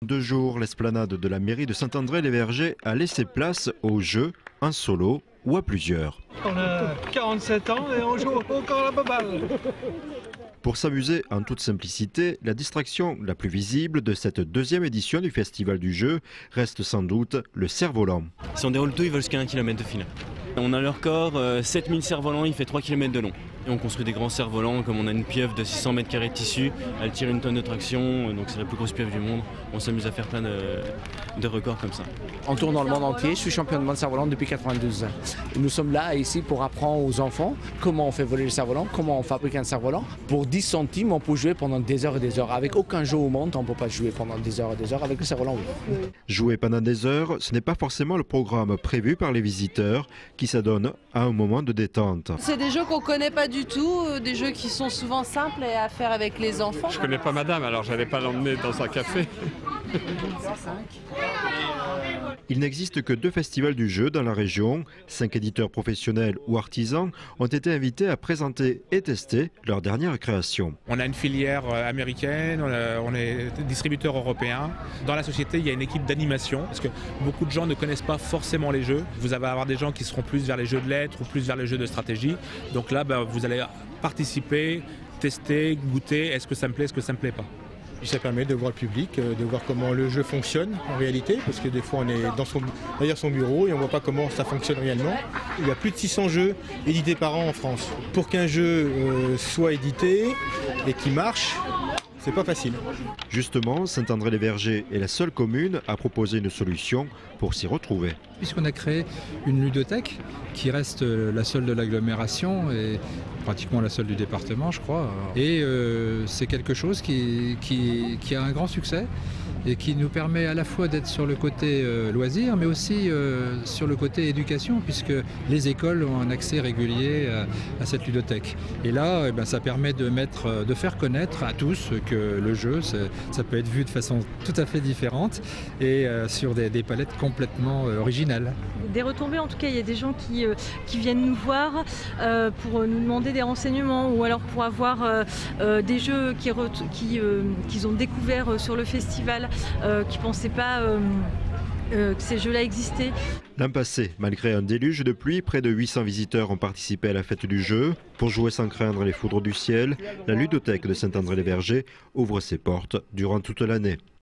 2 jours, l'esplanade de la mairie de Saint-André-les-Vergers a laissé place aux jeux en solo ou à plusieurs. On a 47 ans et on joue encore à la baballe. Pour s'amuser en toute simplicité, la distraction la plus visible de cette 2e édition du Festival du Jeu reste sans doute le cerf-volant. Si on déroule tout, ils veulent jusqu'à 1 km de fil. On a le record, 7000 cerfs-volants, il fait 3 km de long. Et on construit des grands cerfs-volants, comme on a une pieuvre de 600 mètres carrés de tissu, elle tire une tonne de traction, donc c'est la plus grosse pieuvre du monde. On s'amuse à faire plein de records comme ça. On tourne dans le monde entier, je suis champion de monde cerf-volant depuis 92 ans. Nous sommes là ici pour apprendre aux enfants comment on fait voler le cerf-volant, comment on fabrique un cerf-volant. Pour 10 centimes, on peut jouer pendant des heures et des heures. Avec aucun jeu au monde, on ne peut pas jouer pendant des heures et des heures. Avec le cerf-volant, oui. Jouer pendant des heures, ce n'est pas forcément le programme prévu par les visiteurs qui s'adonnent à un moment de détente. C'est des jeux qu'on ne connaît pas du tout, des jeux qui sont souvent simples à faire avec les enfants. Je ne connais pas madame, alors je n'allais pas l'emmener dans un café. Il n'existe que 2 festivals du jeu dans la région. 5 éditeurs professionnels ou artisans ont été invités à présenter et tester leur dernière création. On a une filière américaine, on est distributeur européen. Dans la société, il y a une équipe d'animation, parce que beaucoup de gens ne connaissent pas forcément les jeux. Vous allez avoir des gens qui seront plus vers les jeux de lettres ou plus vers les jeux de stratégie. Donc là, vous allez participer, tester, goûter, est-ce que ça me plaît, est-ce que ça ne me plaît pas. Ça permet de voir le public, de voir comment le jeu fonctionne en réalité, parce que des fois on est derrière son bureau et on ne voit pas comment ça fonctionne réellement. Il y a plus de 600 jeux édités par an en France. Pour qu'un jeu soit édité et qu'il marche, c'est pas facile. Justement, Saint-André-les-Vergers est la seule commune à proposer une solution pour s'y retrouver. Puisqu'on a créé une ludothèque qui reste la seule de l'agglomération et pratiquement la seule du département, je crois. Et c'est quelque chose qui a un grand succès et qui nous permet à la fois d'être sur le côté loisir, mais aussi sur le côté éducation, puisque les écoles ont un accès régulier à cette ludothèque. Et là, ça permet de faire connaître à tous que le jeu, ça peut être vu de façon tout à fait différente et sur des palettes complètement originales. Des retombées, en tout cas, il y a des gens qui viennent nous voir pour nous demander des renseignements ou alors pour avoir des jeux qu'ils ont découverts sur le festival, qui ne pensaient pas que ces jeux-là existaient. L'an passé, malgré un déluge de pluie, près de 800 visiteurs ont participé à la fête du jeu. Pour jouer sans craindre les foudres du ciel, la ludothèque de Saint-André-les-Vergers ouvre ses portes durant toute l'année.